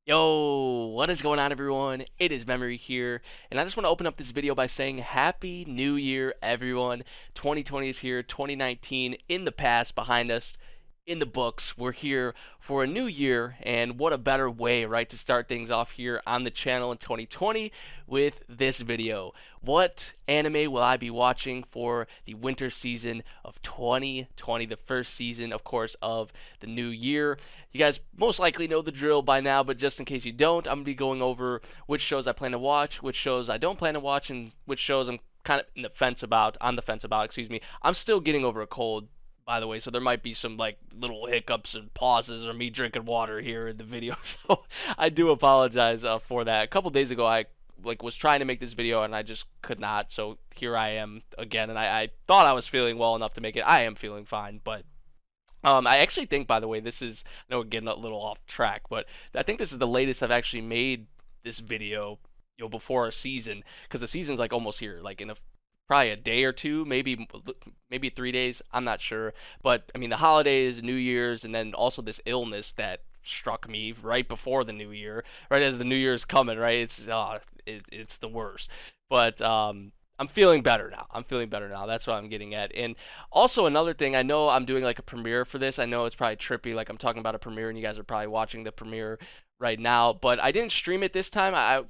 Yo, what is going on, everyone? It is Memory here, and I just want to open up this video by saying Happy New Year, everyone. 2020 is here, 2019 in the past, behind us, in the books. We're here for a new year, and what a better way, right, to start things off here on the channel in 2020 with this video. What anime will I be watching for the winter season of 2020, the first season, of course, of the new year? You guys most likely know the drill by now, but just in case you don't, I'm going to be going over which shows I plan to watch, which shows I don't plan to watch, and which shows I'm kind of on the fence about, excuse me. I'm still getting over a cold, by the way, so there might be some like little hiccups and pauses or me drinking water here in the video. So I do apologize for that. A couple days ago, I was trying to make this video and I just could not. So here I am again, and I thought I was feeling well enough to make it. I am feeling fine, but I actually think, by the way, this is, I know we're getting a little off track, but I think this is the latest I've actually made this video, before a season, because the season's like almost here, like in probably a day or two, maybe 3 days. I'm not sure, but I mean the holidays, New Year's, and then also this illness that struck me right before the New Year, right as the New Year's coming, right? It's the worst, but I'm feeling better now. I'm feeling better now. That's what I'm getting at. And also another thing, I know I'm doing like a premiere for this. I know it's probably trippy, like I'm talking about a premiere, and you guys are probably watching the premiere right now. But I didn't stream it this time. I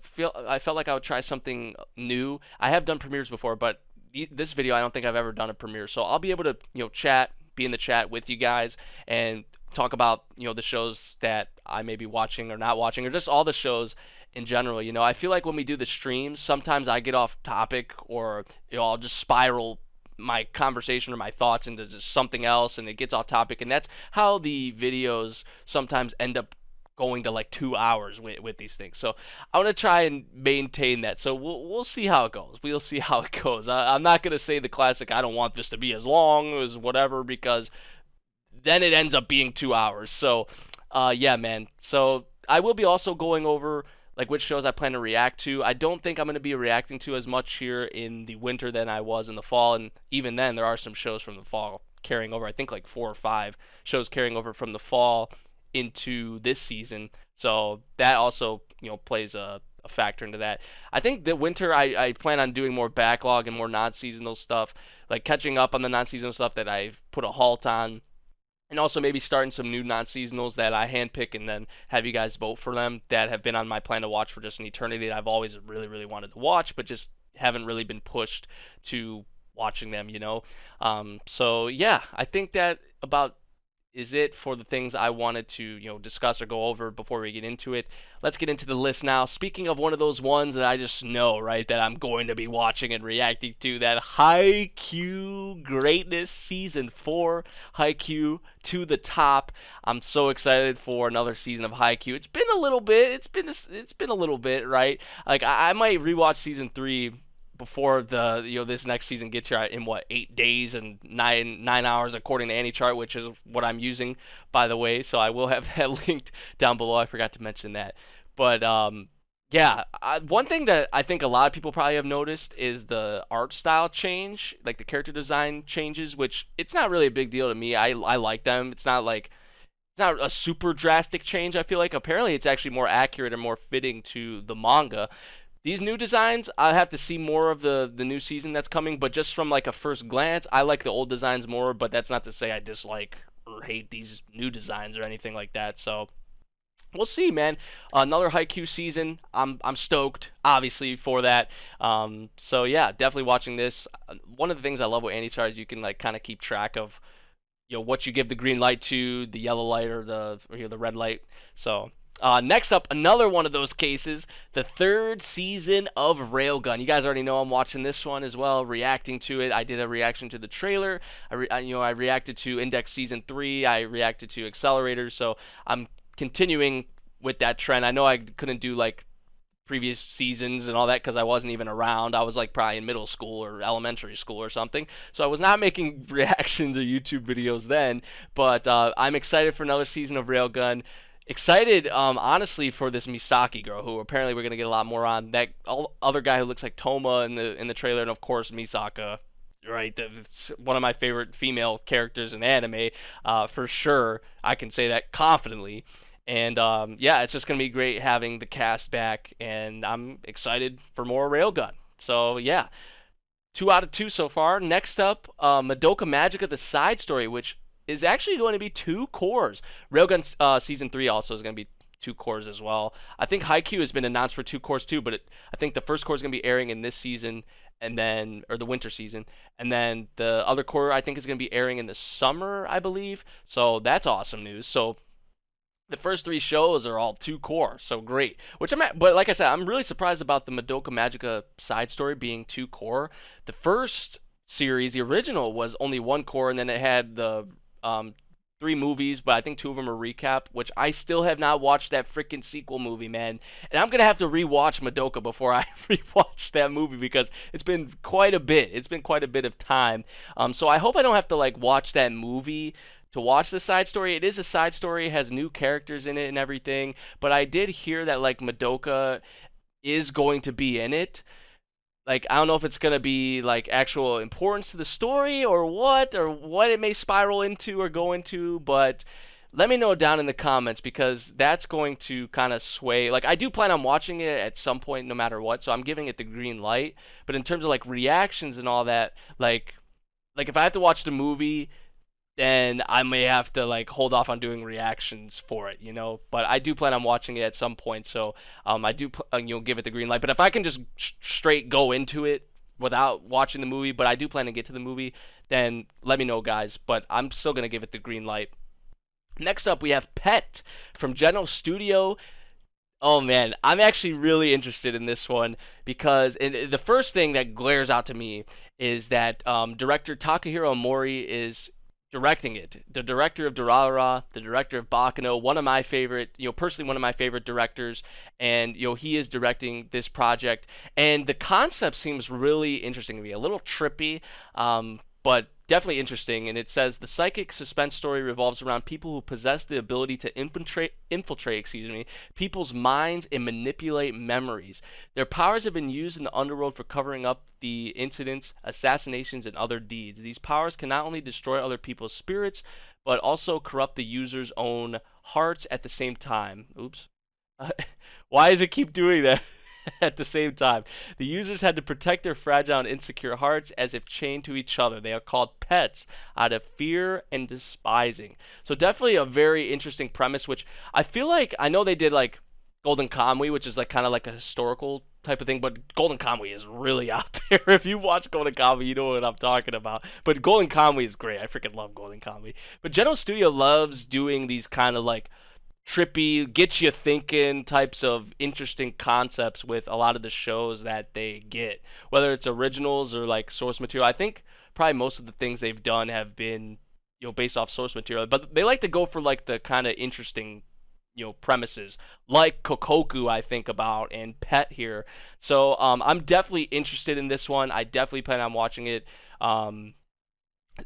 felt like I would try something new. I have done premieres before, but this video I don't think I've ever done a premiere. So I'll be able to chat, be in the chat with you guys, and talk about the shows that I may be watching or not watching, or just all the shows in general. I feel like when we do the streams, sometimes I get off topic, or I'll just spiral my conversation or my thoughts into just something else, and it gets off topic, and that's how the videos sometimes end up going to like 2 hours with these things. So I want to try and maintain that. So we'll see how it goes. We'll see how it goes. I'm not gonna say the classic, I don't want this to be as long as whatever, because then it ends up being 2 hours. So yeah, man. So I will be also going over like which shows I plan to react to. I don't think I'm going to be reacting to as much here in the winter than I was in the fall, and even then there are some shows from the fall carrying over. I think like 4 or 5 shows carrying over from the fall into this season. So that also, plays a factor into that. I think the winter I plan on doing more backlog and more non-seasonal stuff, like catching up on the non-seasonal stuff that I've put a halt on, and also maybe starting some new non-seasonals that I handpick and then have you guys vote for them, that have been on my plan to watch for just an eternity, that I've always really, really wanted to watch, but just haven't really been pushed to watching them. So yeah, I think that about is it for the things I wanted to, discuss or go over before we get into it. Let's get into the list now. Speaking of one of those ones that I just know, right, that I'm going to be watching and reacting to, that Haikyuu greatness, season 4, Haikyuu to the top. I'm so excited for another season of Haikyuu. It's been a little bit. It's been a little bit, right? Like I might rewatch season 3 before the this next season gets here in what, 8 days and nine hours according to AnyChart, which is what I'm using, by the way. So I will have that linked down below. I forgot to mention that. But yeah, one thing that I think a lot of people probably have noticed is the art style change, like the character design changes, which it's not really a big deal to me. I like them. It's not a super drastic change. I feel like apparently it's actually more accurate and more fitting to the manga. These new designs, I have to see more of the new season that's coming, but just from like a first glance, I like the old designs more, but that's not to say I dislike or hate these new designs or anything like that. So we'll see, man. Another Haikyuu season. I'm stoked, obviously, for that. So yeah, definitely watching this. One of the things I love with AnyChart is you can like kind of keep track of what you give the green light to, the yellow light, or the red light. So next up, another one of those cases, the third season of Railgun. You guys already know I'm watching this one as well, reacting to it. I did a reaction to the trailer. I reacted to Index Season 3. I reacted to Accelerators. So I'm continuing with that trend. I know I couldn't do like previous seasons and all that because I wasn't even around. I was like probably in middle school or elementary school or something, so I was not making reactions or YouTube videos then. But I'm excited for another season of Railgun. Excited, honestly, for this Misaki girl, who apparently we're gonna get a lot more on. That other guy who looks like Toma in the trailer, and of course Misaka, right? One of my favorite female characters in anime, for sure. I can say that confidently. And yeah, it's just gonna be great having the cast back, and I'm excited for more Railgun. So yeah, 2 out of 2 so far. Next up, Madoka Magica: The Side Story, which is actually going to be 2 cores. Railgun season 3 also is going to be 2 cores as well. I think Haikyuu has been announced for 2 cores too, but I think the first core is going to be airing in this season, and then or the winter season, and then the other core I think is going to be airing in the summer, I believe. So that's awesome news. So the first 3 shows are all 2 core, so great. Which but like I said, I'm really surprised about the Madoka Magica side story being 2 core. The first series, the original, was only 1 core, and then it had the 3 movies, but I think 2 of them are recap. Which I still have not watched that freaking sequel movie, man. And I'm gonna have to rewatch Madoka before I rewatch that movie because it's been quite a bit. It's been quite a bit of time. So I hope I don't have to like watch that movie to watch the side story. It is a side story, has new characters in it and everything, but I did hear that like Madoka is going to be in it. Like I don't know if it's going to be like actual importance to the story or what it may spiral into or go into, but let me know down in the comments because that's going to kind of sway. Like I do plan on watching it at some point no matter what, so I'm giving it the green light, but in terms of like reactions and all that, like if I have to watch the movie, then I may have to like hold off on doing reactions for it, you know. But I do plan on watching it at some point, so I do give it the green light. But if I can just straight go into it without watching the movie, but I do plan to get to the movie, then let me know, guys. But I'm still gonna give it the green light. Next up, we have Pet from General Studio. Oh man, I'm actually really interested in this one because the first thing that glares out to me is that director Takahiro Mori is directing it. The director of Durarara, the director of Bakano, one of my favorite, personally one of my favorite directors, and he is directing this project. And the concept seems really interesting to me, a little trippy, but definitely interesting. And it says the psychic suspense story revolves around people who possess the ability to infiltrate, people's minds and manipulate memories. Their powers have been used in the underworld for covering up the incidents, assassinations, and other deeds. These powers can not only destroy other people's spirits, but also corrupt the user's own hearts at the same time. Oops. Why does it keep doing that? At the same time, the users had to protect their fragile and insecure hearts as if chained to each other. They are called pets out of fear and despising. So definitely a very interesting premise, which I feel like I know they did like Golden Kamuy, which is like kind of like a historical type of thing, but Golden Kamuy is really out there. If you watch Golden Kamuy, you know what I'm talking about. But Golden Kamuy is great. I freaking love Golden Kamuy. But General Studio loves doing these kind of like trippy, get you thinking types of interesting concepts with a lot of the shows that they get, whether it's originals or like source material. I think probably most of the things they've done have been based off source material, but they like to go for like the kind of interesting premises like Kokoku I think about and Pet here. So I'm definitely interested in this one. I definitely plan on watching it.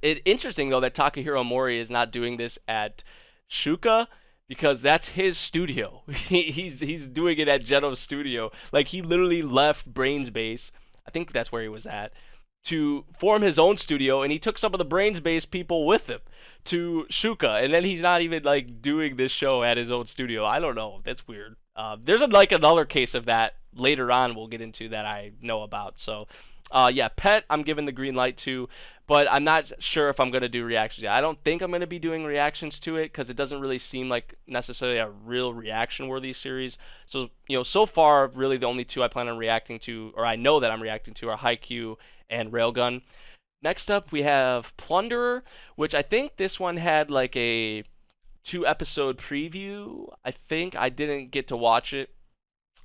Interesting though that Takahiro Mori is not doing this at Shuka because that's his studio. He's doing it at General Studio. Like he literally left Brains Base. I think that's where he was at to form his own studio, and he took some of the Brains Base people with him to Shuka, and then he's not even like doing this show at his own studio. I don't know. That's weird. There's like another case of that later on we'll get into that I know about. So yeah, Pet, I'm giving the green light to, but I'm not sure if I'm going to do reactions yet. I don't think I'm going to be doing reactions to it because it doesn't really seem like necessarily a real reaction-worthy series. So, so far, really the only 2 I plan on reacting to, or I know that I'm reacting to, are Haikyuu and Railgun. Next up, we have Plunderer, which I think this one had like a 2-episode preview. I think I didn't get to watch it,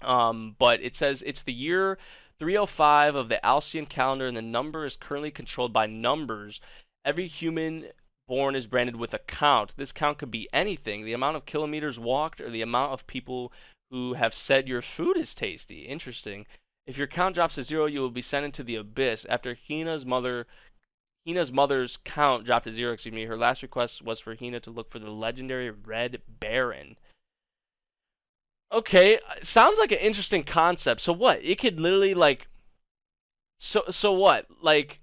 but it says it's the year 305 of the Alcyon calendar, and the number is currently controlled by numbers. Every human born is branded with a count. This count could be anything: the amount of kilometers walked or the amount of people who have said your food is tasty. Interesting. If your count drops to 0, you will be sent into the abyss. After Hina's mother's count dropped to 0, her last request was for Hina to look for the legendary Red Baron. Okay, sounds like an interesting concept. So what? It could literally like, so what? Like,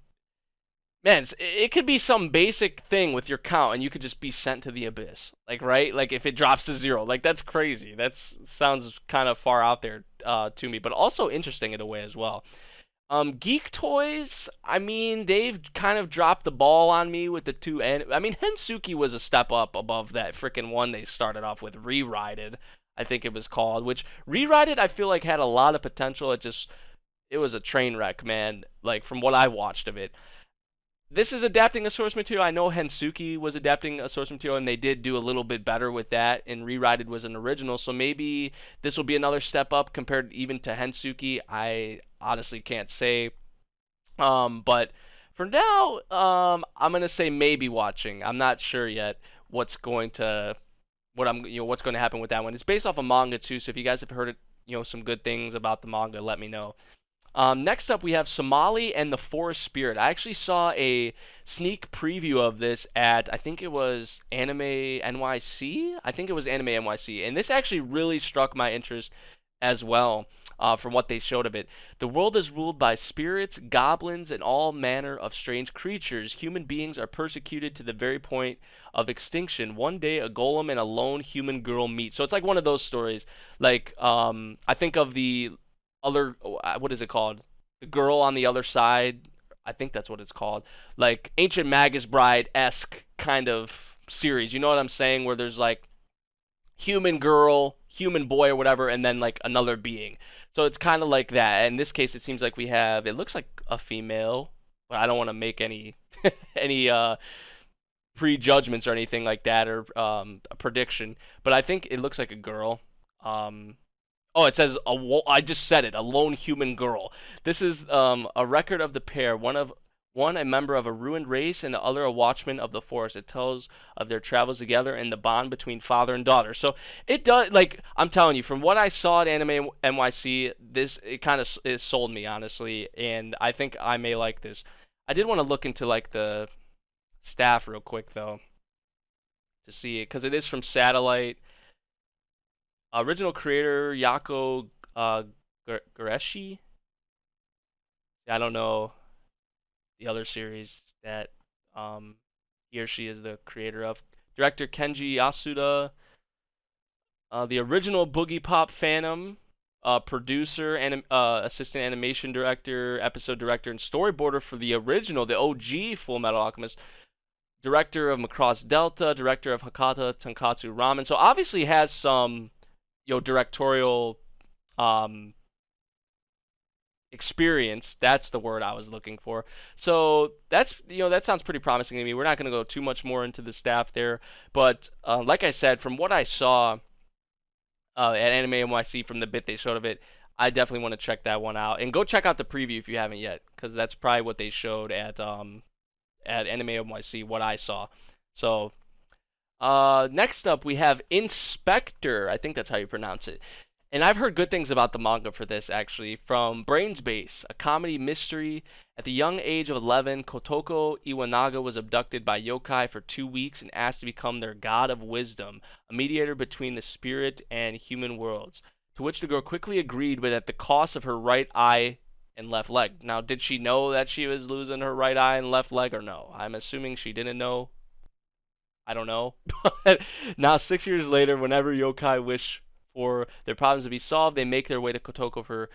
Man, it could be some basic thing with your count, and you could just be sent to the abyss. Like, right? Like, if it drops to zero, like that's crazy. That's sounds kind of far out there to me, but also interesting in a way as well. Geek Toys, I mean, they've kind of dropped the ball on me with the two. I mean, Hensuki was a step up above that freaking one they started off with, Rewrited, I think it was called. Which Rewrited, I feel like had a lot of potential. It was a train wreck, man. Like from what I watched of it. This is adapting a source material. I know Hensuki was adapting a source material, and they did do a little bit better with that. And Rewrited was an original, so maybe this will be another step up compared even to Hensuki. I honestly can't say. But for now, I'm gonna say maybe watching. I'm not sure yet what's going to what's going to happen with that one. It's based off a manga too, so if you guys have heard it, some good things about the manga, let me know. Next up, we have Somali and the Forest Spirit. I actually saw a sneak preview of this at, I think it was Anime NYC. I think it was Anime NYC. And this actually really struck my interest as well from what they showed of it. The world is ruled by spirits, goblins, and all manner of strange creatures. Human beings are persecuted to the very point of extinction. One day, a golem and a lone human girl meet. So it's like one of those stories. Like, I think of the other, what is it called? The girl on the other side. I think that's what it's called. Like Ancient Magus Bride esque kind of series. You know what I'm saying? Where there's like human girl, human boy, or whatever, and then like another being. So it's kind of like that. In this case, it seems like we have. It looks like a female, but I don't want to make any any prejudgments or anything like that or a prediction. But I think it looks like a girl. Oh, it says I just said it. A lone human girl. This is a record of the pair. One a member of a ruined race, and the other a watchman of the forest. It tells of their travels together and the bond between father and daughter. So it does. Like I'm telling you, from what I saw at Anime NYC, it kind of it sold me honestly, and I think I may like this. I did want to look into like the staff real quick though to see it because it is from Satellite. Original creator Yako Gureshi. I don't know the other series that he or she is the creator of. Director Kenji Yasuda. The original Boogie Pop Phantom. Producer and assistant animation director, episode director, and storyboarder for the original, the OG Full Metal Alchemist. Director of Macross Delta. Director of Hakata Tonkatsu Ramen. So obviously has some directorial experience. That's the word I was looking for. So that sounds pretty promising to me. We're not going to go too much more into the staff there, but like I said, from what I saw at Anime NYC from the bit they showed of it, I definitely want to check that one out and go check out the preview if you haven't yet, because that's probably what they showed at Anime NYC. What I saw. So next up, we have Inspector. I think that's how you pronounce it. And I've heard good things about the manga for this, actually, from Brains Base, a comedy mystery. At the young age of 11, Kotoko Iwanaga was abducted by yokai for 2 weeks and asked to become their god of wisdom, a mediator between the spirit and human worlds, to which the girl quickly agreed, but at the cost of her right eye and left leg. Now, did she know that she was losing her right eye and left leg or no? I'm assuming she didn't know. I don't know. But now, 6 years later, whenever yokai wish for their problems to be solved, they make their way to Kotoko for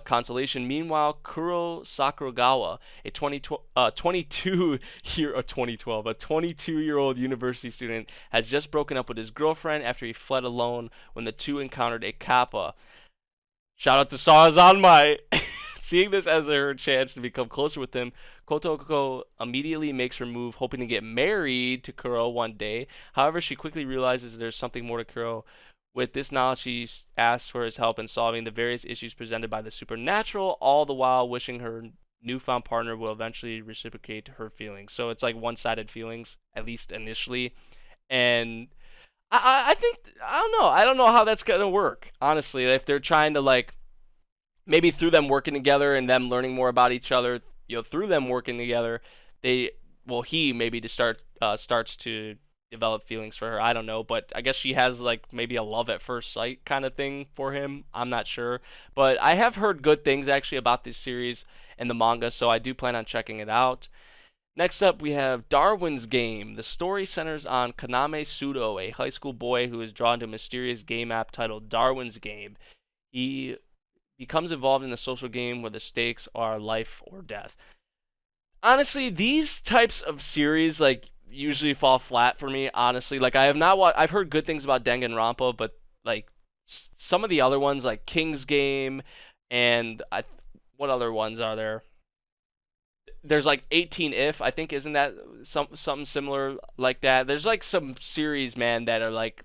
consolation. Meanwhile, Kuro Sakuragawa, a 22-year-old university student, has just broken up with his girlfriend after he fled alone when the two encountered a kappa. Shout out to Sarazanmai! Seeing this as her chance to become closer with him, Kotoko immediately makes her move, hoping to get married to Kuro one day. However, she quickly realizes there's something more to Kuro. With this knowledge, she asks for his help in solving the various issues presented by the supernatural, all the while wishing her newfound partner will eventually reciprocate her feelings. So it's like one-sided feelings, at least initially. And I think, I don't know. I don't know how that's going to work, honestly. If they're trying to, like, maybe through them working together and them learning more about each other, through them working together, he maybe starts to develop feelings for her. I don't know, but I guess she has like maybe a love at first sight kind of thing for him. I'm not sure, but I have heard good things actually about this series and the manga, so I do plan on checking it out. Next up, we have Darwin's Game. The story centers on Kaname Sudo, a high school boy who is drawn to a mysterious game app titled Darwin's Game. He becomes involved in a social game where the stakes are life or death. Honestly, these types of series like usually fall flat for me. Honestly, like I have not I've heard good things about Danganronpa, but like some of the other ones like King's Game and what other ones are there? There's like 18 if I think isn't that something similar like that. There's like some series, man, that are like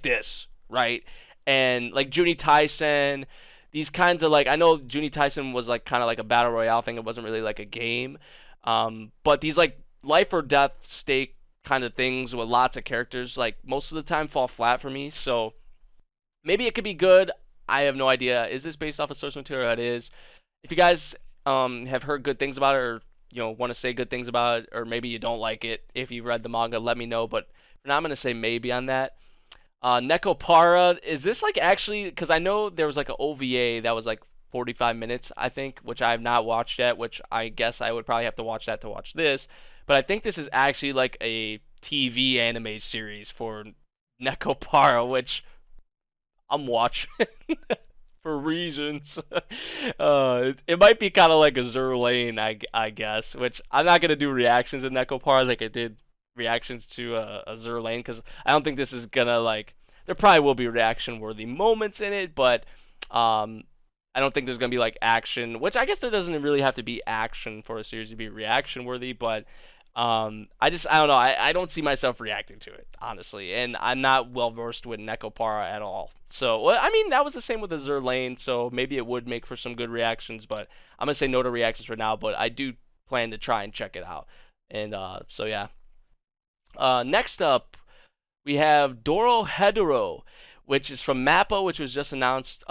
this, right? And like Juni Tyson, these kinds of like I know Juni Tyson was like kind of like a battle royale thing. It wasn't really like a game, but these like life or death stake kind of things with lots of characters like most of the time fall flat for me. So maybe it could be good. I have no idea. Is this based off of source material? It is. If you guys have heard good things about it, or want to say good things about it, or maybe you don't like it, if you've read the manga, let me know. But for now, I'm gonna say maybe on that. Nekopara, is this like actually? Because I know there was like an OVA that was like 45 minutes, I think, which I have not watched yet. Which I guess I would probably have to watch that to watch this. But I think this is actually like a TV anime series for Nekopara, which I'm watching for reasons. It might be kind of like a Zerlane, I guess, which I'm not going to do reactions in Necopar like I did reactions to a Zerlane, because I don't think this is going to, like, there probably will be reaction worthy moments in it, but um, I don't think there's going to be, like, action, which I guess there doesn't really have to be action for a series to be reaction worthy, but I don't know. I don't see myself reacting to it, honestly, and I'm not well versed with Nekopara at all. So, well, I mean, that was the same with the Zerlane, so maybe it would make for some good reactions, but I'm gonna say no to reactions for now. But I do plan to try and check it out, and so yeah. Next up, we have Doro Hedoro, which is from Mappa, which was just announced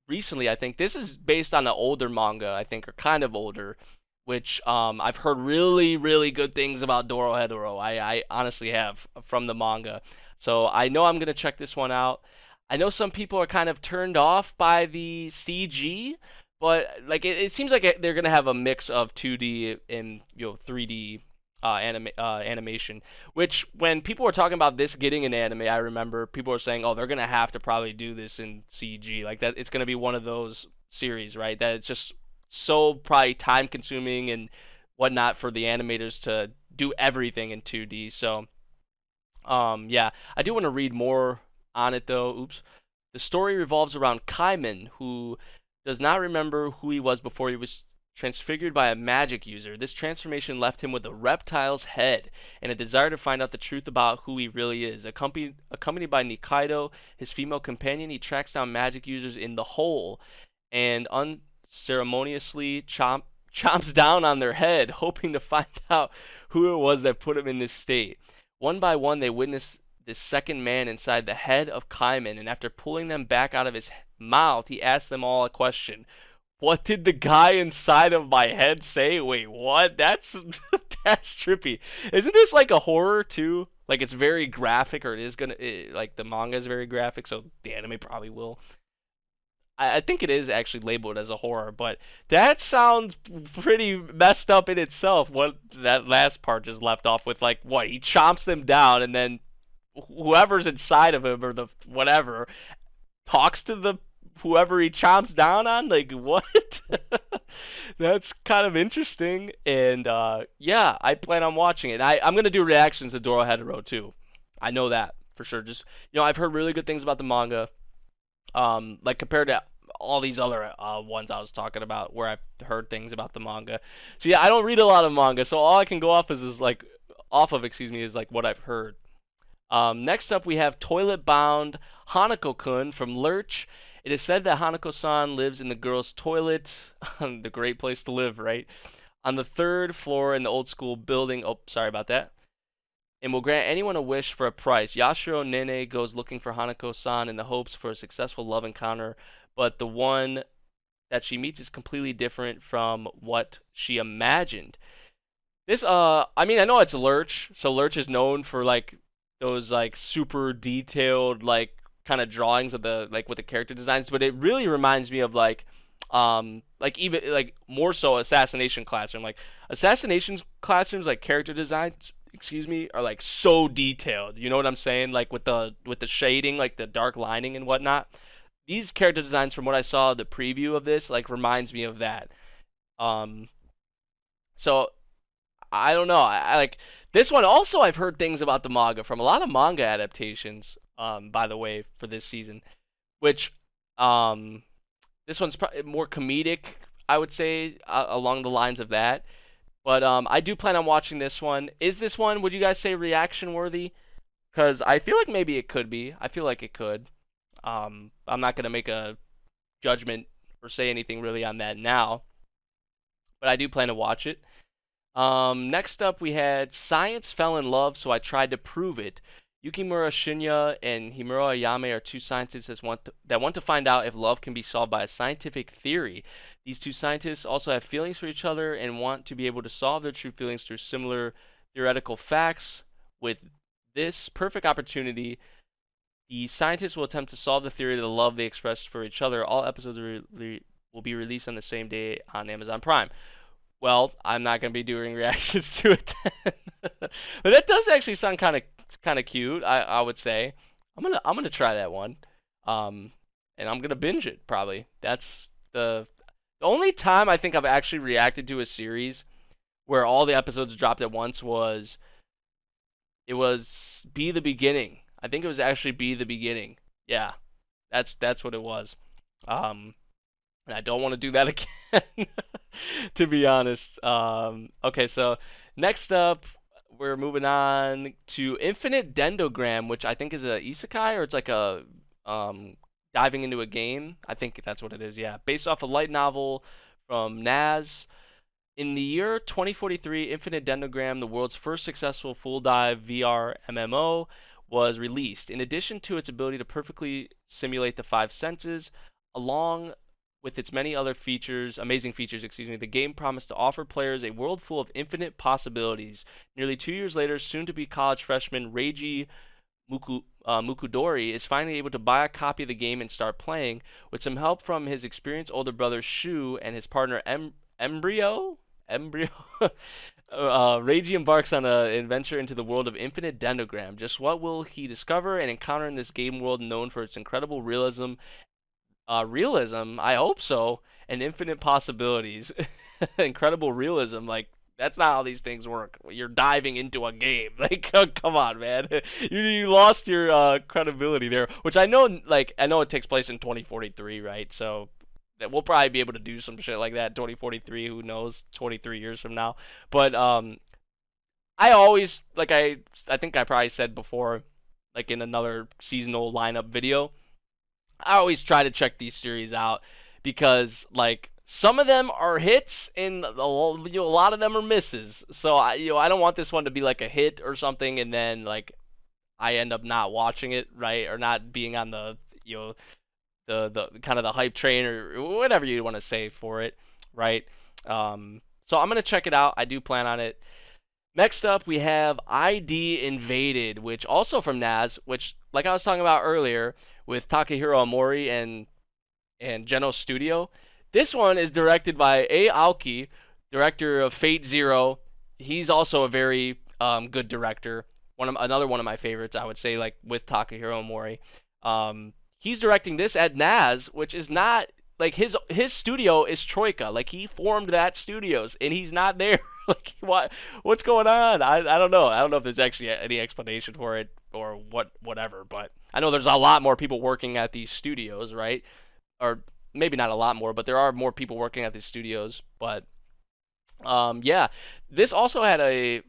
recently. I think this is based on an older manga, I think, or kind of older, which I've heard really, really good things about Doro Hedoro. I honestly have from the manga. So I know I'm going to check this one out. I know some people are kind of turned off by the CG, but like it seems like they're going to have a mix of 2D and 3D animation. Which when people were talking about this getting an anime, I remember people were saying, "Oh, they're going to have to probably do this in CG." Like that, it's going to be one of those series, right? That it's just so probably time consuming and whatnot for the animators to do everything in 2D. So yeah, I do want to read more on it though. Oops. The story revolves around Kaiman, who does not remember who he was before he was transfigured by a magic user. This transformation left him with a reptile's head and a desire to find out the truth about who he really is. Accompanied by Nikaido, his female companion, he tracks down magic users in the hole and ceremoniously chomps down on their head, hoping to find out who it was that put him in this state. One by one, they witness this second man inside the head of Kaiman, and after pulling them back out of his mouth, he asks them all a question. What did the guy inside of my head say? Wait, what? That's that's trippy. Isn't this like a horror too? Like it's very graphic, or like the manga is very graphic, so the anime probably will. I think it is actually labeled as a horror, but that sounds pretty messed up in itself. What that last part just left off with, like, what, he chomps them down, and then whoever's inside of him or the whatever talks to the whoever he chomps down on. Like, what? That's kind of interesting, and yeah, I plan on watching it. I'm gonna do reactions to Doro Hedoro too. I know that for sure. Just I've heard really good things about the manga. Like compared to all these other ones I was talking about where I've heard things about the manga. So yeah, I don't read a lot of manga, so all I can go off is like is like what I've heard. Next up we have Toilet Bound Hanako-kun from Lurch. It is said that Hanako-san lives in the girls' toilet, the great place to live, right? On the third floor in the old school building. Oh, sorry about that. And will grant anyone a wish for a price. Yashiro Nene goes looking for Hanako-san in the hopes for a successful love encounter, but the one that she meets is completely different from what she imagined. This, I mean, I know it's Lurch, so Lurch is known for, like, those, like, super detailed, like, kind of drawings of the, like, with the character designs, but it really reminds me of, like, Like even like more so assassination classroom. Like assassination classrooms, like character designs, excuse me, are like so detailed. You know what I'm saying? Like with the shading, like the dark lining and whatnot. These character designs, from what I saw the preview of this, like reminds me of that. Um, so I don't know. I like this one. Also, I've heard things about the manga from a lot of manga adaptations. By the way, for this season, which um this one's probably more comedic, I would say, along the lines of that. But I do plan on watching this one. Is this one, would you guys say, reaction worthy? Because I feel like maybe it could be. I feel like it could. I'm not gonna make a judgment or say anything really on that now, but I do plan to watch it. Next up, we had Science Fell in Love, So I Tried to Prove It. Yukimura Shinya and Himuro Ayame are two scientists that want to find out if love can be solved by a scientific theory. These two scientists also have feelings for each other and want to be able to solve their true feelings through similar theoretical facts. With this perfect opportunity, the scientists will attempt to solve the theory of the love they express for each other. All episodes will be released on the same day on Amazon Prime. Well, I'm not gonna be doing reactions to it, then. But that does actually sound kind of cute. I would say I'm gonna try that one, um, and I'm gonna binge it probably. That's the only time I think I've actually reacted to a series where all the episodes dropped at once was it was Be the Beginning. I think it was actually Be the Beginning. Yeah, that's what it was. Um, and I don't want to do that again, to be honest. Okay, so next up, we're moving on to Infinite Dendogram, which I think is a isekai, or it's like a um, diving into a game. I think that's what it is. Yeah, based off a light novel from Naz. In the year 2043, Infinite Dendogram, the world's first successful full dive VR MMO, was released. In addition to its ability to perfectly simulate the five senses, along with its many other features, amazing features, excuse me, the game promised to offer players a world full of infinite possibilities. Nearly 2 years later, soon-to-be college freshman Reiji Mukudori is finally able to buy a copy of the game and start playing. With some help from his experienced older brother Shu and his partner Embryo, Reiji embarks on an adventure into the world of Infinite Dendogram. Just what will he discover and encounter in this game world known for its incredible realism? Realism, I hope so, and infinite possibilities. Incredible realism, like that's not how these things work. You're diving into a game. Like, come on, man. You lost your credibility there, which I know. Like, I know it takes place in 2043, right? So that we'll probably be able to do some shit like that in 2043. Who knows? 23 years from now. But I always like I think I probably said before, like in another seasonal lineup video. I always try to check these series out because like some of them are hits and a lot of them are misses. So I don't want this one to be like a hit or something and then like I end up not watching it, right, or not being on the the kind of the hype train or whatever you want to say for it, right? So I'm gonna check it out. I do plan on it. Next up, we have ID Invaded, which also from Naz, which like I was talking about earlier with Takahiro Omori and Geno Studio. This one is directed by A. Aoki, director of Fate Zero. He's also a very good director. Another one of my favorites, I would say, like with Takahiro Omori. He's directing this at Naz, which is not like his studio is Troika. Like he formed that studios, and he's not there. Like what's going on? I don't know. I don't know if there's actually any explanation for it or whatever. But I know there's a lot more people working at these studios, right? Or maybe not a lot more, but there are more people working at these studios. But yeah, this also had a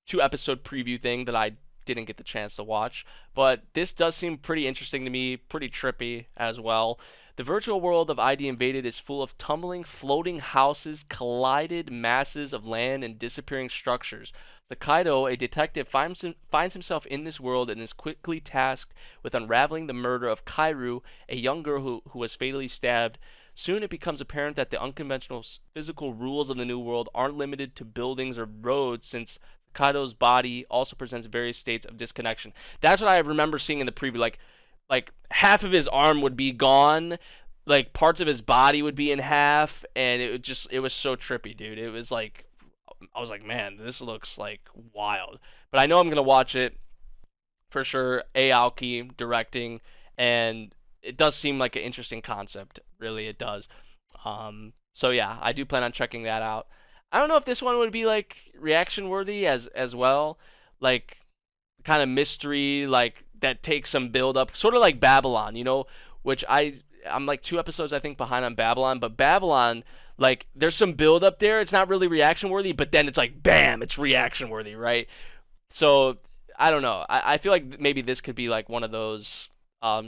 2 episode preview thing that I didn't get the chance to watch, but this does seem pretty interesting to me, pretty trippy as well. The virtual world of ID Invaded is full of tumbling, floating houses, collided masses of land, and disappearing structures. Sakaido, a detective, finds himself in this world and is quickly tasked with unraveling the murder of Kairu, a young girl who was fatally stabbed. Soon it becomes apparent that the unconventional physical rules of the new world aren't limited to buildings or roads, since Kaido's body also presents various states of disconnection. That's what I remember seeing in the preview. Like half of his arm would be gone. like parts of his body would be in half, and it was so trippy, dude. It was like I was like, man, this looks like wild. But I know I'm gonna watch it for sure. Aoki directing, and it does seem like an interesting concept. Really, it does. So yeah, I do plan on checking that out. I don't know if this one would be like reaction worthy as well, like kind of mystery, like that takes some build up, sort of like Babylon, which I'm like 2 episodes I think behind on Babylon, but Babylon, like there's some build up there. It's not really reaction worthy, but then it's like bam, it's reaction worthy, right? So I don't know. I feel like maybe this could be like one of those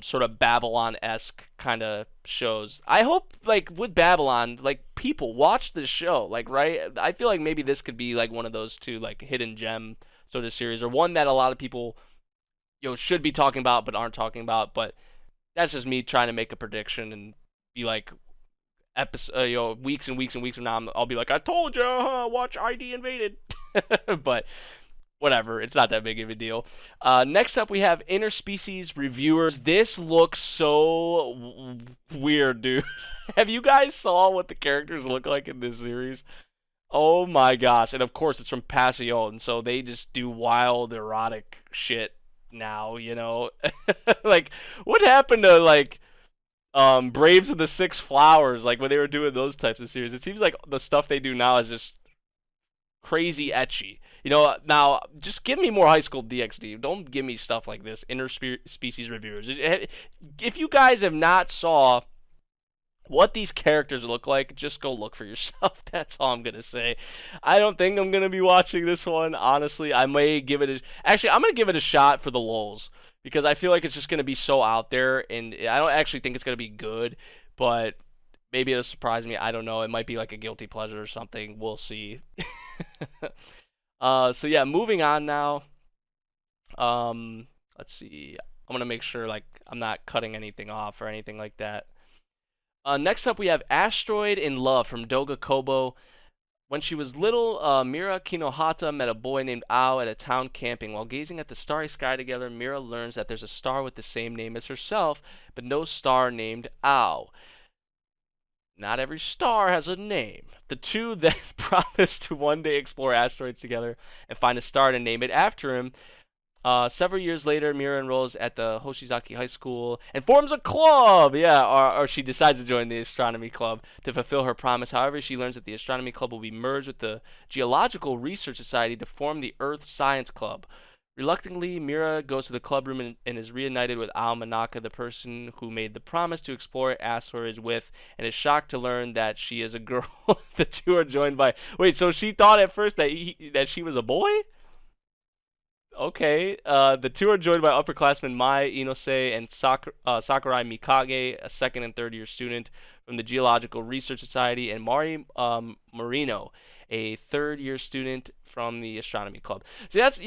sort of Babylon-esque kind of shows. I hope like with Babylon, like people watch this show, like right. I feel like maybe this could be like one of those two like hidden gem sort of series, or one that a lot of people should be talking about but aren't talking about. But that's just me trying to make a prediction and be like episode, weeks and weeks and weeks from now, I'll be like, I told you, watch ID Invaded. But whatever, it's not that big of a deal. Next up, we have Interspecies Reviewers. This looks so weird, dude. Have you guys saw what the characters look like in this series? Oh my gosh. And of course, it's from Passion, so they just do wild, erotic shit now, Like, what happened to, like, Braves of the Six Flowers, like, when they were doing those types of series? It seems like the stuff they do now is just crazy etchy. Now just give me more High School DxD. Don't give me stuff like this. Interspecies Reviewers. If you guys have not saw what these characters look like, just go look for yourself. That's all I'm gonna say. I don't think I'm gonna be watching this one. Honestly, I may give it actually, I'm gonna give it a shot for the lulz, because I feel like it's just gonna be so out there, and I don't actually think it's gonna be good, but maybe it'll surprise me. I don't know. It might be like a guilty pleasure or something. We'll see. So yeah, moving on now. Let's see. I'm gonna make sure like I'm not cutting anything off or anything like that. Next up, we have Asteroid in Love from Doga Kobo. When she was little, Mira Kinohata met a boy named Ao at a town camping. While gazing at the starry sky together, Mira learns that there's a star with the same name as herself, but no star named Ao. Not every star has a name. The two then promise to one day explore asteroids together and find a star to name it after him. Several years later, Mira enrolls at the Hoshizaki High School and forms a club. Yeah, or she decides to join the astronomy club to fulfill her promise. However, she learns that the astronomy club will be merged with the Geological Research Society to form the Earth Science Club. Reluctantly, Mira goes to the club room and is reunited with Ao Manaka, the person who made the promise to explore asteroids with, and is shocked to learn that she is a girl. The two are joined by... Wait, so she thought at first that she was a boy? Okay. The two are joined by upperclassmen Mai Inose and Sakurai Mikage, a second and third year student from the Geological Research Society, and Mari Marino, a third year student from the Astronomy Club. So that's,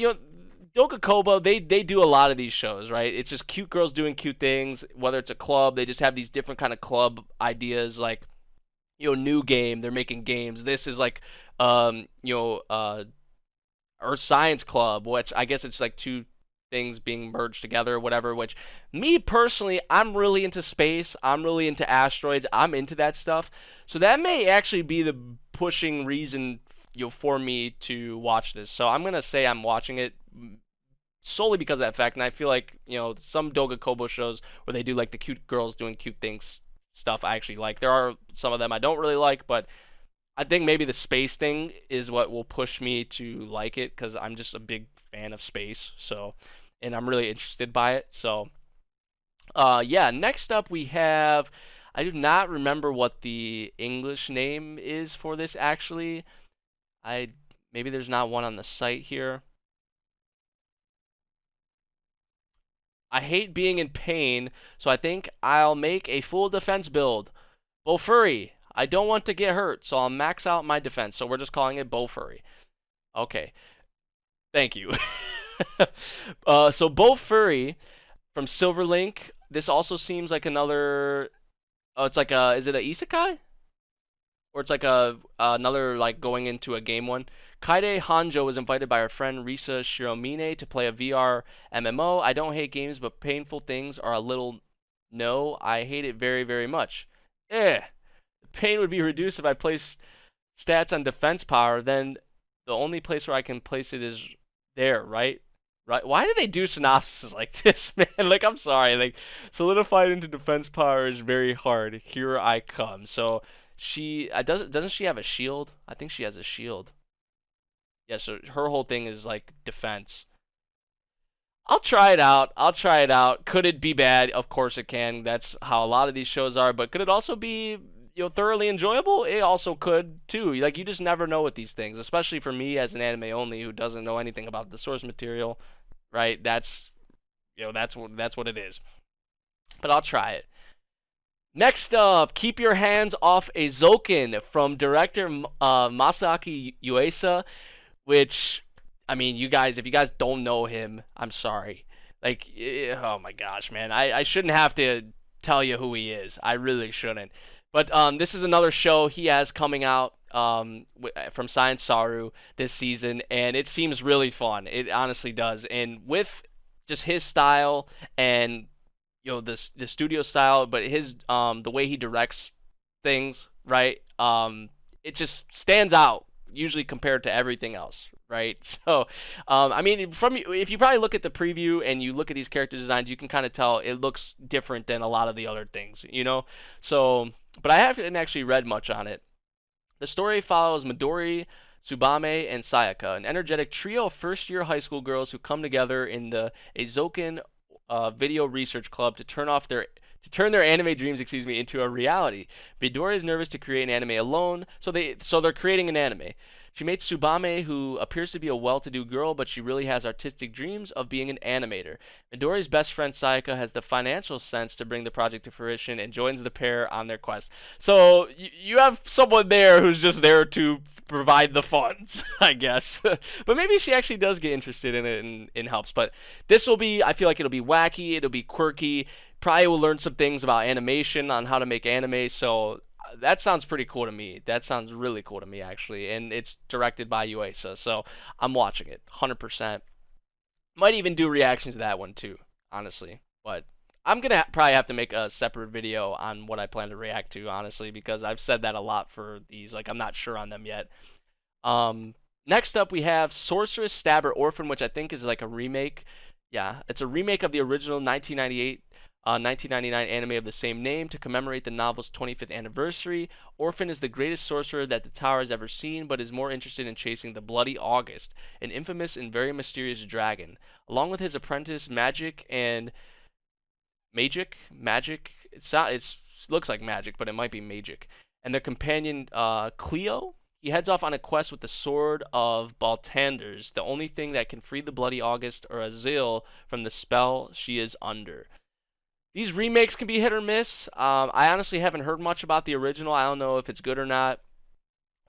Doga Kobo, they do a lot of these shows, right? It's just cute girls doing cute things. Whether it's a club, they just have these different kind of club ideas, like, new game, they're making games. This is like, Earth Science Club, which I guess it's like two things being merged together or whatever, which me personally, I'm really into space. I'm really into asteroids. I'm into that stuff. So that may actually be the pushing reason for me to watch this. So I'm going to say I'm watching it solely because of that fact. And I feel like, some Doga Kobo shows where they do like the cute girls doing cute things stuff I actually like. There are some of them I don't really like, but I think maybe the space thing is what will push me to like it, because I'm just a big fan of space. So, and I'm really interested by it. So, yeah. Next up, we have. I do not remember what the English name is for this. Actually, maybe there's not one on the site here. I hate being in pain, so I think I'll make a full defense build. Bofuri. I don't want to get hurt, so I'll max out my defense. So we're just calling it Bofuri. Okay. Thank you. So Bofuri from Silverlink. This also seems like another... Oh, it's like a... Is it a isekai? Or it's like another, like, going into a game one. Kaide Hanjo was invited by her friend Risa Shiromine to play a VR MMO. I don't hate games, but painful things are a little... No, I hate it very, very much. Eh. The pain would be reduced if I place stats on defense power. Then the only place where I can place it is there, right? Right? Why do they do synopsis like this, man? Like, I'm sorry. Like, solidified into defense power is very hard. Here I come. So she doesn't she have a shield? I think she has a shield. Yeah. So her whole thing is like defense. I'll try it out. I'll try it out. Could it be bad? Of course it can. That's how a lot of these shows are. But could it also be, thoroughly enjoyable? It also could too. Like, you just never know with these things, especially for me as an anime only who doesn't know anything about the source material, right? That's what it is. But I'll try it. Next up, keep your hands off a Zoken from director Masaaki Uesa, which, I mean, you guys, if you guys don't know him, I'm sorry. Like, oh my gosh, man, I shouldn't have to tell you who he is. I really shouldn't. But this is another show he has coming out from Science Saru this season, and it seems really fun. It honestly does. And with just his style and the studio style, but his the way he directs things, right? It just stands out usually compared to everything else, right? So, I mean, from if you probably look at the preview and you look at these character designs, you can kind of tell it looks different than a lot of the other things, So, but I haven't actually read much on it. The story follows Midori, Tsubame, and Sayaka, an energetic trio of first-year high school girls who come together in the Azoken Video Research Club to turn their anime dreams, into a reality. Midori is nervous to create an anime alone, so they're creating an anime. She meets Tsubame, who appears to be a well-to-do girl, but she really has artistic dreams of being an animator. Midori's best friend Sayaka has the financial sense to bring the project to fruition and joins the pair on their quest. So you have someone there who's just there to provide the funds, I guess. But maybe she actually does get interested in it and helps. But I feel like it'll be wacky, it'll be quirky. Probably will learn some things about animation on how to make anime. So that sounds pretty cool to me. That sounds really cool to me, actually. And it's directed by Uesa, so I'm watching it 100%. Might even do reactions to that one too, honestly. But I'm gonna probably have to make a separate video on what I plan to react to, honestly, because I've said that a lot for these. Like, I'm not sure on them yet. Next up we have Sorceress, Stabber, Orphan, which I think is like a remake. Yeah, it's a remake of the original 1999 anime of the same name to commemorate the novel's 25th anniversary. Orphan is the greatest sorcerer that the tower has ever seen, but is more interested in chasing the Bloody August, an infamous and very mysterious dragon. Along with his apprentice Magic, it looks like magic, but it might be magic, and their companion Cleo. He heads off on a quest with the Sword of Baltanders, the only thing that can free the Bloody August or Azil from the spell she is under. These remakes can be hit or miss. I honestly haven't heard much about the original. I don't know if it's good or not,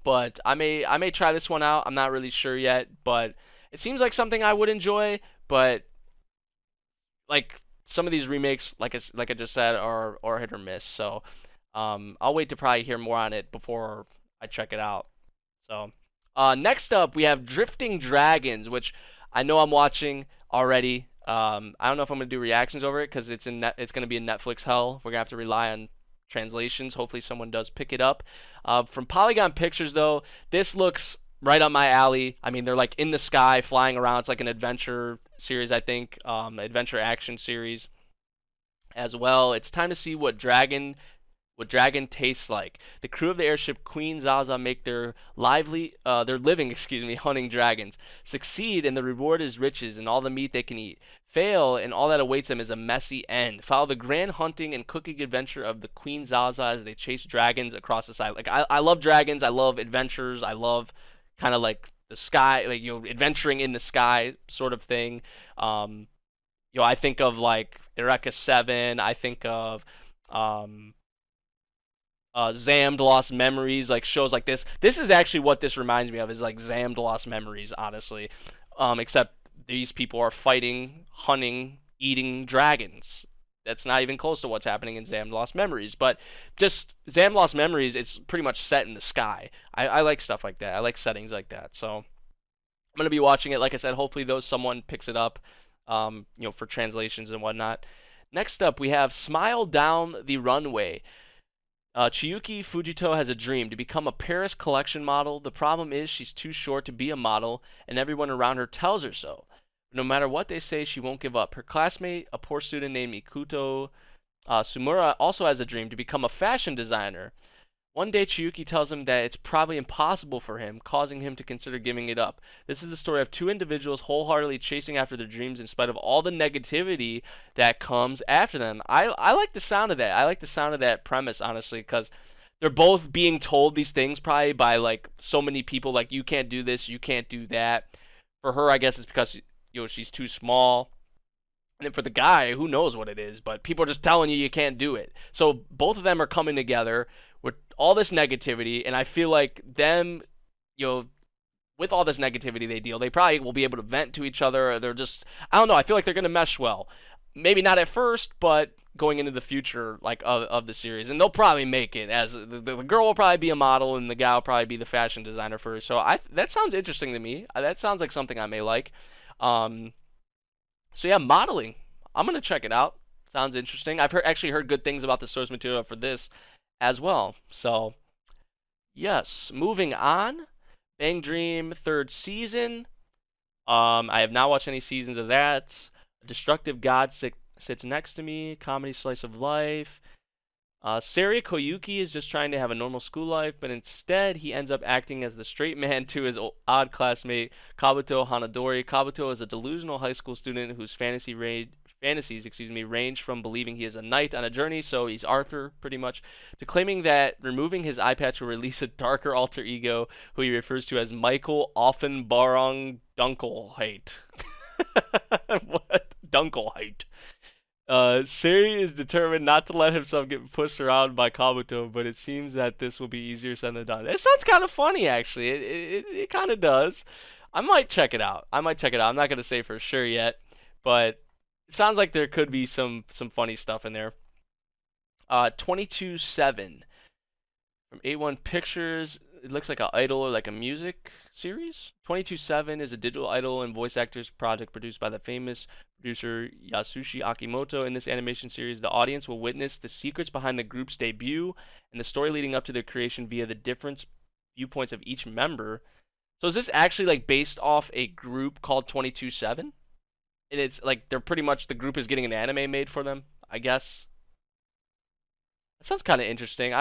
but I may try this one out. I'm not really sure yet, but it seems like something I would enjoy. But like some of these remakes, like I just said, are hit or miss. So I'll wait to probably hear more on it before I check it out. So next up we have Drifting Dragons, which I know I'm watching already. I don't know if I'm gonna do reactions over it because it's gonna be in Netflix hell. We're gonna have to rely on translations. Hopefully someone does pick it up. From Polygon Pictures though, this looks right up my alley. I mean, they're like in the sky, flying around. It's like an adventure series, I think, adventure action series as well. It's time to see what dragon tastes like. The crew of the airship Queen Zaza make their living, hunting dragons. Succeed, and the reward is riches and all the meat they can eat. Fail, and all that awaits them is a messy end. Follow the grand hunting and cooking adventure of the Queen Zaza as they chase dragons across the sky. Like, I love dragons. I love adventures. I love kind of like the sky, like, adventuring in the sky sort of thing. I think of like Eureka 7. I think of Zammed Lost Memories, like shows like this. This is actually what this reminds me of, is like Zammed Lost Memories, honestly. Except these people are fighting, hunting, eating dragons. That's not even close to what's happening in Zammed Lost Memories. But just Zammed Lost Memories, it's pretty much set in the sky. I like stuff like that. I like settings like that. So I'm gonna be watching it. Like I said, hopefully someone picks it up, for translations and whatnot. Next up, we have Smile Down the Runway. Chiyuki Fujito has a dream to become a Paris collection model. The problem is she's too short to be a model, and everyone around her tells her so. No matter what they say, she won't give up. Her classmate, a poor student named Ikuto Sumura, also has a dream to become a fashion designer. One day, Chiyuki tells him that it's probably impossible for him, causing him to consider giving it up. This is the story of two individuals wholeheartedly chasing after their dreams in spite of all the negativity that comes after them. I like the sound of that. I like the sound of that premise, honestly, because they're both being told these things probably by like so many people, like you can't do this, you can't do that. For her, I guess it's because she's too small. And then for the guy, who knows what it is, but people are just telling you can't do it. So both of them are coming together with all this negativity, and I feel like them, with all this negativity they deal, they probably will be able to vent to each other. Or they're just, I don't know, I feel like they're going to mesh well. Maybe not at first, but going into the future, like of the series, and they'll probably make it. As the girl will probably be a model, and the guy will probably be the fashion designer for her. So that sounds interesting to me. That sounds like something I may like. So yeah, modeling. I'm gonna check it out. Sounds interesting. I've actually heard good things about the source material for this as well. So yes, moving on. Bang Dream third season. I have not watched any seasons of that. A Destructive God sits next to me. Comedy slice of life. Sari Koyuki is just trying to have a normal school life, but instead he ends up acting as the straight man to his odd classmate Kabuto Hanadori. Kabuto is a delusional high school student whose fantasies range from believing he is a knight on a journey, so he's Arthur pretty much, to claiming that removing his eye patch will release a darker alter ego who he refers to as Michael Offenbarong Dunkelheit. What? Dunkelheit. Sari is determined not to let himself get pushed around by Kabuto, but it seems that this will be easier said than done. It sounds kind of funny, actually. It kind of does. I might check it out. I'm not gonna say for sure yet, but it sounds like there could be some funny stuff in there. 22/7 from A1 Pictures. It looks like an idol or like a music series. 22/7 is a digital idol and voice actors project produced by the famous producer Yasushi Akimoto. In this animation series, the audience will witness the secrets behind the group's debut and the story leading up to their creation via the different viewpoints of each member. So is this actually like based off a group called 22/7? And it's like they're pretty much, the group is getting an anime made for them, I guess. That sounds kind of interesting.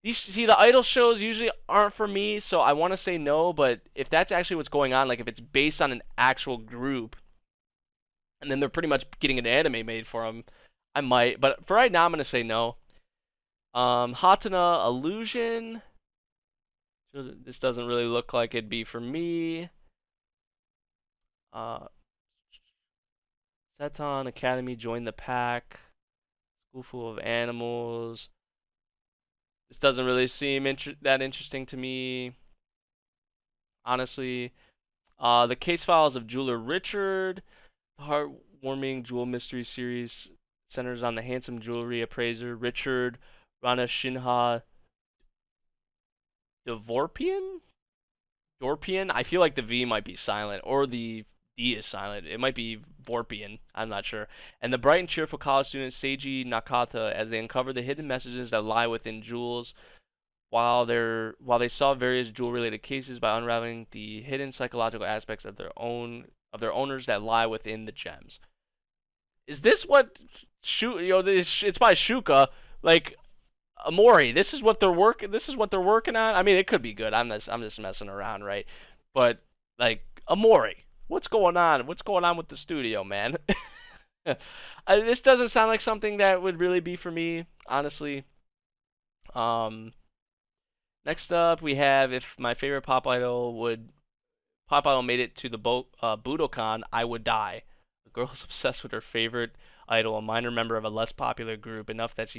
The idol shows usually aren't for me, so I want to say no, but if that's actually what's going on, like if it's based on an actual group, and then they're pretty much getting an anime made for them, I might. But for right now, I'm going to say no. Hatana Illusion. This doesn't really look like it'd be for me. Seton Academy, Join the Pack. School full of animals. This doesn't really seem that interesting to me, honestly. The Case Files of Jeweler Richard. The heartwarming jewel mystery series centers on the handsome jewelry appraiser Richard Ranashinha Dvorpian? Dorpian? I feel like the V might be silent, or the D is silent. It might be Vorpian. I'm not sure. And the bright and cheerful college student Seiji Nakata, as they uncover the hidden messages that lie within jewels, while they solve various jewel-related cases by unraveling the hidden psychological aspects of their owners that lie within the gems. Is this what it's by Shuka, like Amori? This is what they're working on. I mean, it could be good. I'm just messing around, right? But like Amori, what's going on? What's going on with the studio, man? This doesn't sound like something that would really be for me, honestly. Next up, we have, if my favorite pop idol made it to the Budokan, I would die. A girl is obsessed with her favorite idol, a minor member of a less popular group, enough that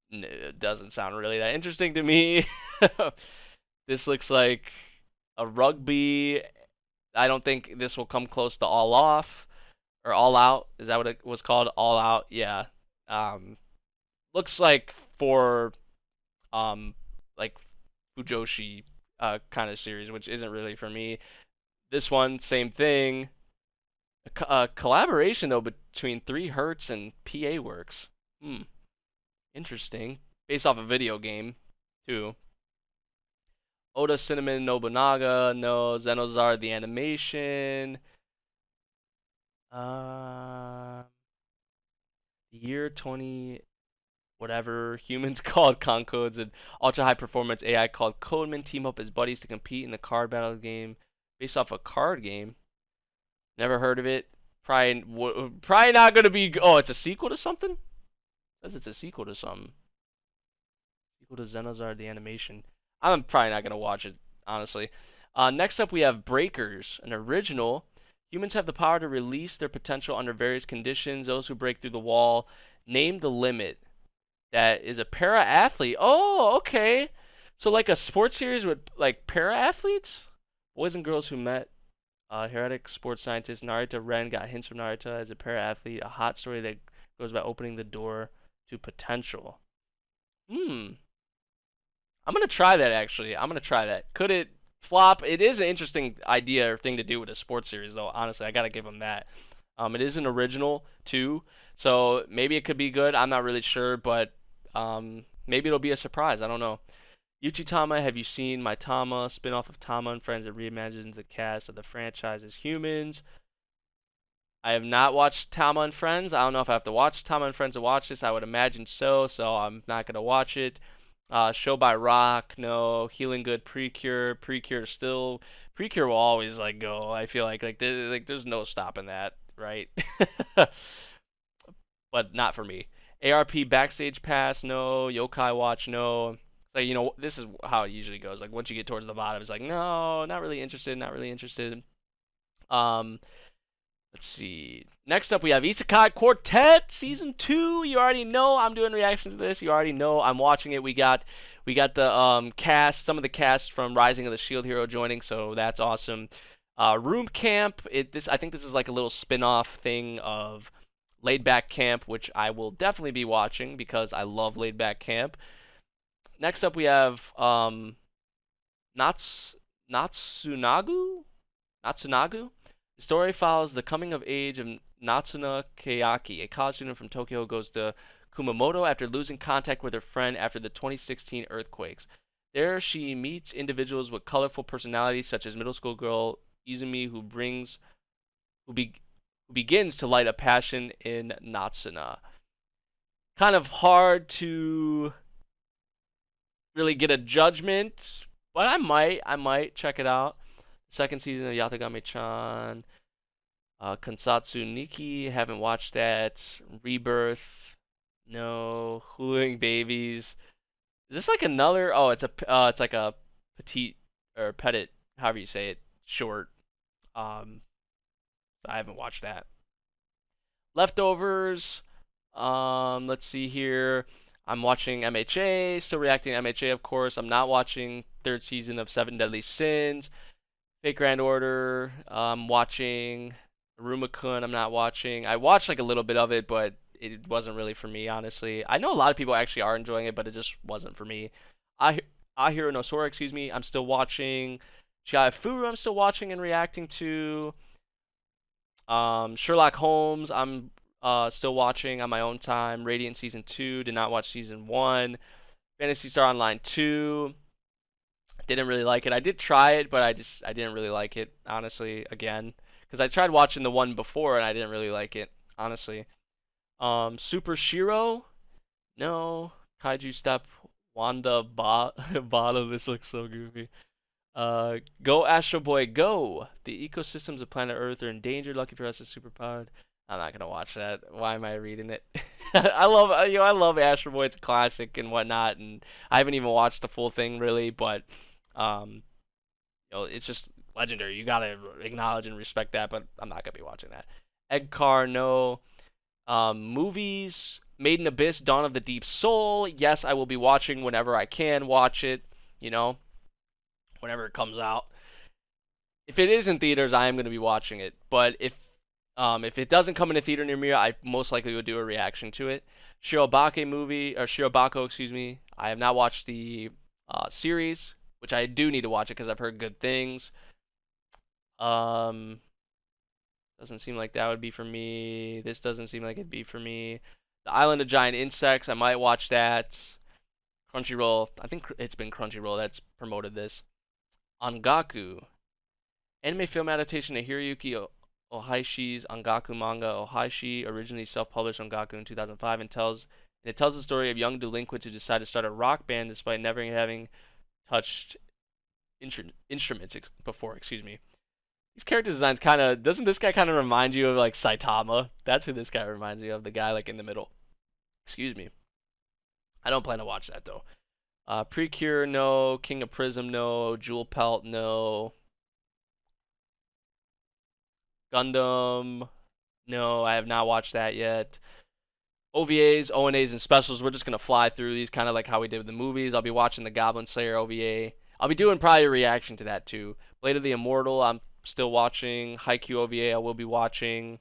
it doesn't sound really that interesting to me. This looks like a rugby. I don't think this will come close to All Off or All Out. Is that what it was called? All Out. Yeah. Looks like for like Fujoshi kind of series, which isn't really for me. This one, same thing. A collaboration though between 3 Hertz and PA Works. Interesting. based off a video game, too. Oda Cinnamon Nobunaga, no. Xenozar the animation. Uh, year 20 whatever. Humans called Concodes and ultra high performance AI called Codeman team up as buddies to compete in the card battle game based off a card game. Never heard of it. Probably not gonna be. Oh, it's a sequel to something. It says it's a sequel to something. Sequel to Xenozar the animation. I'm probably not gonna watch it, honestly. Next up, we have Breakers, an original. Humans have the power to release their potential under various conditions. Those who break through the wall name the limit. That is a para athlete. Oh, okay. So like a sports series with like para athletes, boys and girls who met. Heretic sports scientist Narita Ren got hints from Narita as a para athlete. A hot story that goes by opening the door to potential. I'm gonna try that actually. I'm gonna try that. Could it flop? It is an interesting idea or thing to do with a sports series, though. Honestly, I gotta give them that. It is an original too, so maybe it could be good. I'm not really sure, but maybe it'll be a surprise. I don't know. Yuchi Tama, have you seen my Tama spin-off of Tama and Friends that reimagines the cast of the franchise as humans? I have not watched Tama and Friends. I don't know if I have to watch Tama and Friends to watch this. I would imagine so, so I'm not gonna watch it. Show by Rock, no. Healing Good, Precure, Precure still. Precure will always like go. I feel like there's no stopping that, right? But not for me. ARP Backstage Pass, no. Yokai Watch, no. So you know this is how it usually goes. Like once you get towards the bottom, it's like no, not really interested, not really interested. Um, Let's see. Next up, we have Kata Quartet Season 2. You already know I'm doing reactions to this. You already know I'm watching it. We got the cast, some of the cast from Rising of the Shield Hero joining, so that's awesome. Room Camp. I think this is like a little spin-off thing of Laid Back Camp, which I will definitely be watching because I love Laid Back Camp. Next up, we have Natsunagu. The story follows the coming of age of Natsuna Keiaki, a college student from Tokyo who goes to Kumamoto after losing contact with her friend after the 2016 earthquakes. There she meets individuals with colorful personalities such as middle school girl Izumi who begins to light a passion in Natsuna. Kind of hard to really get a judgment, but I might check it out. Second season of Yatagami-chan. Kansatsu Nikki, haven't watched that. Rebirth, no. Huluing Babies. Is this like another? Oh, it's like a petite or petit, however you say it, short. I haven't watched that. Leftovers. Let's see here. I'm watching MHA, still reacting to MHA, of course. I'm not watching third season of Seven Deadly Sins. Fate Grand Order. I'm watching Aruma-kun. I'm not watching. I watched like a little bit of it, but it wasn't really for me, honestly. I know a lot of people actually are enjoying it, but it just wasn't for me. Ahiro no Sora, excuse me. I'm still watching. Chiafuru, I'm still watching and reacting to. Sherlock Holmes, I'm still watching on my own time. Radiant Season 2, did not watch Season 1. Phantasy Star Online 2. Didn't really like it. I did try it, but I didn't really like it, honestly, again. Because I tried watching the one before, and I didn't really like it, honestly. Super Shiro? No. Kaiju Step Wanda Bada. This looks so goofy. Go Astro Boy Go! The ecosystems of planet Earth are endangered. Lucky for us, it's superpowered. I'm not gonna watch that. Why am I reading it? I love Astro Boy. It's a classic and whatnot, and I haven't even watched the full thing really, but it's just legendary. You gotta acknowledge and respect that, but I'm not gonna be watching that. Egg Car, no. Movies, Made in Abyss, Dawn of the Deep Soul. Yes, I will be watching whenever I can watch it. Whenever it comes out. If it is in theaters, I am going to be watching it. But if it doesn't come in a theater near me, I most likely would do a reaction to it. Shirobako, excuse me. I have not watched the series, which I do need to watch it because I've heard good things. Doesn't seem like that would be for me. This doesn't seem like it'd be for me. The Island of Giant Insects, I might watch that. Crunchyroll. I think it's been Crunchyroll that's promoted this. Ongaku. Anime film adaptation of Hiroyuki Ohaishi's Ongaku manga. Ohaishi originally self-published Ongaku in 2005 and it tells the story of young delinquents who decide to start a rock band despite never having touched instruments before. Excuse me. These character designs kind of doesn't this guy kind of remind you of like Saitama? That's who this guy reminds me of. The guy like in the middle. Excuse me. I don't plan to watch that though. Precure no. King of Prism no. Jewel Pelt no. Gundam no. I have not watched that yet. OVAs, ONAs, and specials. We're just gonna fly through these, kind of like how we did with the movies. I'll be watching the Goblin Slayer OVA. I'll be doing probably a reaction to that too. Blade of the Immortal, I'm still watching. Haikyuu OVA, I will be watching.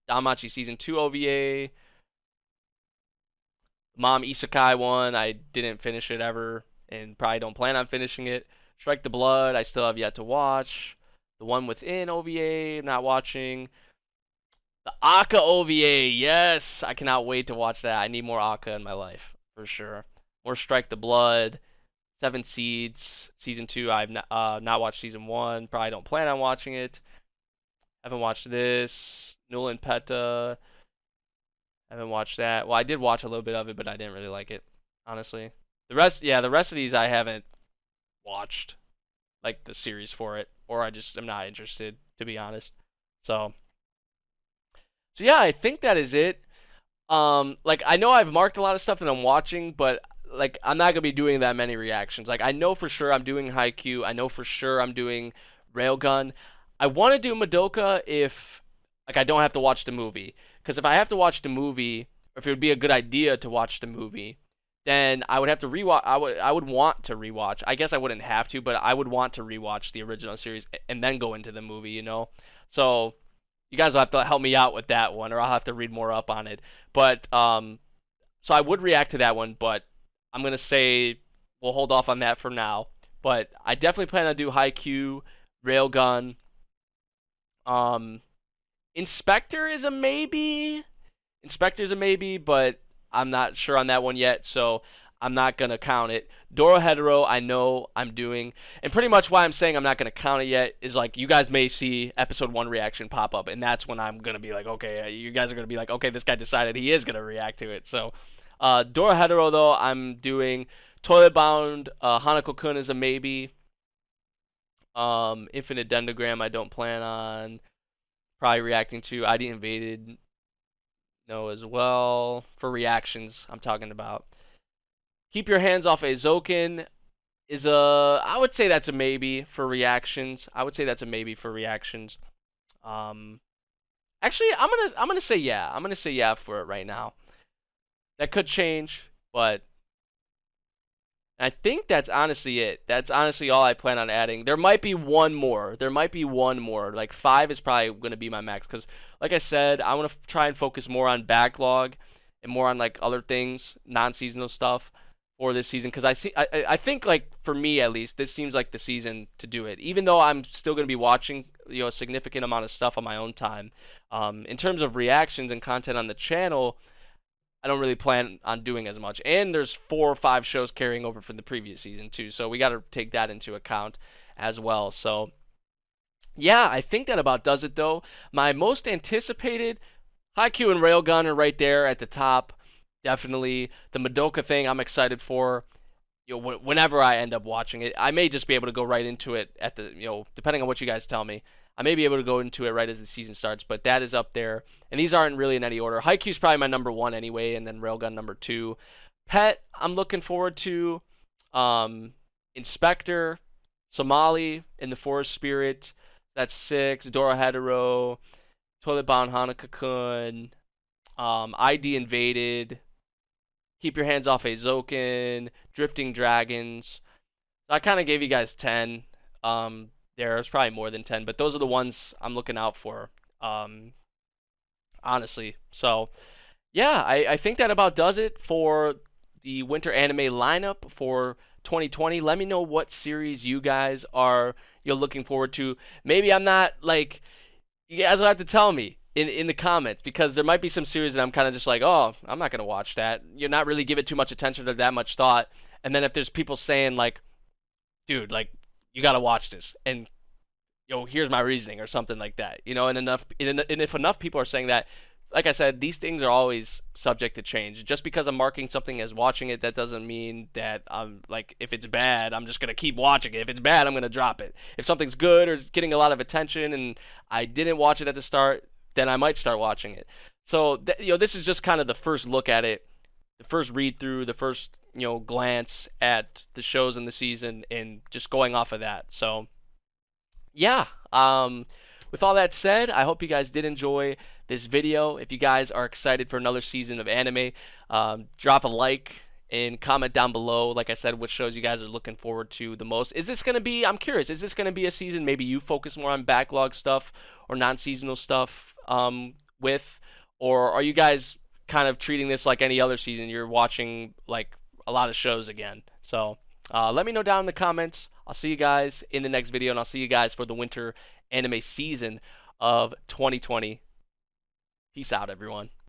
Danmachi Season 2 OVA. Mom Isekai one, I didn't finish it ever, and probably don't plan on finishing it. Strike the Blood, I still have yet to watch. The One Within OVA, not watching. The Aka OVA, yes! I cannot wait to watch that. I need more Aka in my life, for sure. More Strike the Blood. Seven Seeds, Season 2. I've not watched Season 1. Probably don't plan on watching it. Haven't watched this. Null and Peta. Haven't watched that. Well, I did watch a little bit of it, but I didn't really like it, honestly. The rest of these I haven't watched, like the series for it, or I just am not interested, to be honest. So yeah, I think that is it. Like I know I've marked a lot of stuff that I'm watching, but like I'm not gonna be doing that many reactions. Like I know for sure I'm doing Haikyuu. I know for sure I'm doing Railgun. I want to do Madoka if like I don't have to watch the movie. Because if I have to watch the movie, or if it would be a good idea to watch the movie, then I would have to rewatch. I would want to rewatch. I guess I wouldn't have to, but I would want to rewatch the original series and then go into the movie. You know, so you guys will have to help me out with that one, or I'll have to read more up on it. But so I would react to that one, but I'm gonna say we'll hold off on that for now. But I definitely plan to do Haikyuu, Railgun. Inspector is a maybe. Inspector's a maybe, but I'm not sure on that one yet, so I'm not going to count it. Dorohedoro, I know I'm doing. And pretty much why I'm saying I'm not going to count it yet is like you guys may see episode 1 reaction pop up, and that's when I'm going to be like, okay, you guys are going to be like, okay, this guy decided he is going to react to it. So Dorohedoro, though, I'm doing. Toilet Bound, Hanako-kun is a maybe. Infinite Dendogram, I don't plan on. Probably reacting to. ID Invaded, no as well. For reactions, I'm talking about. Keep Your Hands Off Eizouken is I would say that's a maybe for reactions. Actually, I'm gonna say yeah. I'm gonna say yeah for it right now. That could change, but I think that's honestly it. That's honestly all I plan on adding. There might be one more. Like 5 is probably going to be my max. Because, like I said, I want to try and focus more on backlog and more on like other things, non-seasonal stuff for this season. Because I think like for me at least, this seems like the season to do it. Even though I'm still going to be watching, a significant amount of stuff on my own time. In terms of reactions and content on the channel, I don't really plan on doing as much. And there's 4 or 5 shows carrying over from the previous season too. So we got to take that into account as well. So yeah, I think that about does it though. My most anticipated, Haikyuu and Railgun are right there at the top. Definitely. The Madoka thing I'm excited for. Whenever I end up watching it, I may just be able to go right into it at the, depending on what you guys tell me. I may be able to go into it right as the season starts, but that is up there. And these aren't really in any order. Haikyuu's probably my number 1 anyway, and then Railgun number 2. Pet, I'm looking forward to. Inspector, Somali, In the Forest Spirit, that's 6. Dorohedoro, Toilet Bound Hanako-kun, ID Invaded, Keep Your Hands Off Eizouken, Drifting Dragons. I kind of gave you guys 10. There's probably more than 10, but those are the ones I'm looking out for, honestly. So, yeah, I think that about does it for the winter anime lineup for 2020. Let me know what series you guys are looking forward to. Maybe I'm not, like, you guys will have to tell me. in the comments, because there might be some series that I'm kind of just like, oh, I'm not gonna watch that. You're not really giving too much attention to that much thought. And then if there's people saying like, dude, like you gotta watch this, and here's my reasoning or something like that, and if enough people are saying that, like I said, these things are always subject to change. Just because I'm marking something as watching it, that doesn't mean that I'm like, if it's bad, I'm just gonna keep watching it. If it's bad, I'm gonna drop it. If something's good or it's getting a lot of attention and I didn't watch it at the start, then I might start watching it. So this is just kind of the first look at it, the first read through, the first glance at the shows in the season, and just going off of that. So yeah, with all that said, I hope you guys did enjoy this video. If you guys are excited for another season of anime, drop a like and comment down below, like I said, which shows you guys are looking forward to the most. Is this going to be, I'm curious, is this going to be a season maybe you focus more on backlog stuff or non-seasonal stuff with, or are you guys kind of treating this like any other season? You're watching like a lot of shows again. So let me know down in the comments. I'll see you guys in the next video, and I'll see you guys for the winter anime season of 2020. Peace out, everyone.